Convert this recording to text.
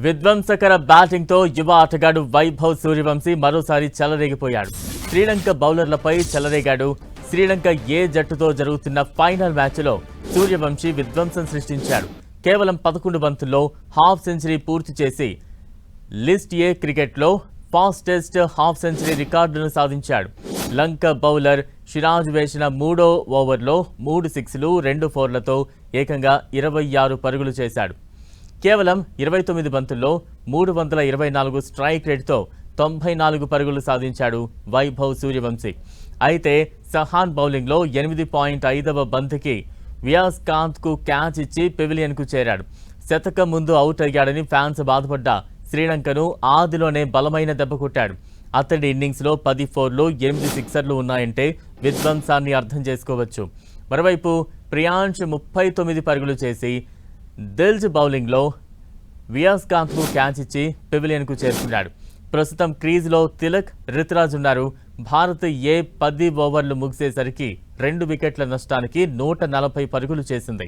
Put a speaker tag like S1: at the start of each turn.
S1: విధ్వంసకర బ్యాటింగ్తో యువ ఆటగాడు వైభవ్ సూర్యవంశీ మరోసారి చెలరేగిపోయాడు. శ్రీలంక బౌలర్లపై చెలరేగాడు. శ్రీలంక ఏ జట్టుతో జరుగుతున్న ఫైనల్ మ్యాచ్లో సూర్యవంశీ విధ్వంసం సృష్టించాడు. కేవలం 11 బంతుల్లో హాఫ్ సెంచరీ పూర్తి చేసి లిస్ట్ ఏ క్రికెట్లో ఫాస్టెస్ట్ హాఫ్ సెంచరీ రికార్డును సాధించాడు. లంక బౌలర్ సిరాజ్ వేసిన 3వ ఓవర్లో 3 సిక్స్లు 2 ఫోర్లతో ఏకంగా 26 పరుగులు చేశాడు. కేవలం 29 బంతుల్లో 324 స్ట్రైక్ రేట్తో 94 పరుగులు సాధించాడు వైభవ్ సూర్యవంశీ. అయితే సహాన్ బౌలింగ్లో 8.5వ బంతికి వియాస్ కాంత్కు క్యాచ్ ఇచ్చి పెవిలియన్కు చేరాడు. శతకం ముందు అవుట్ అయ్యాడని ఫ్యాన్స్ బాధపడ్డ శ్రీలంకను ఆదిలోనే బలమైన దెబ్బ కొట్టాడు. అతడి ఇన్నింగ్స్లో 10 ఫోర్లు 8 సిక్సర్లు ఉన్నాయంటే విధ్వంసాన్ని అర్థం చేసుకోవచ్చు. మరోవైపు ప్రియాంష్ 39 పరుగులు చేసి దిల్జ్ బౌలింగ్లో వియాస్ కాంత్కు క్యాచ్ ఇచ్చి పెవిలియన్కు చేరుకున్నాడు. ప్రస్తుతం క్రీజ్లో తిలక్, రితురాజ్ ఉన్నారు. భారత్ 10 ఓవర్లు ముగిసేసరికి 2 వికెట్ల నష్టానికి 140 పరుగులు చేసింది.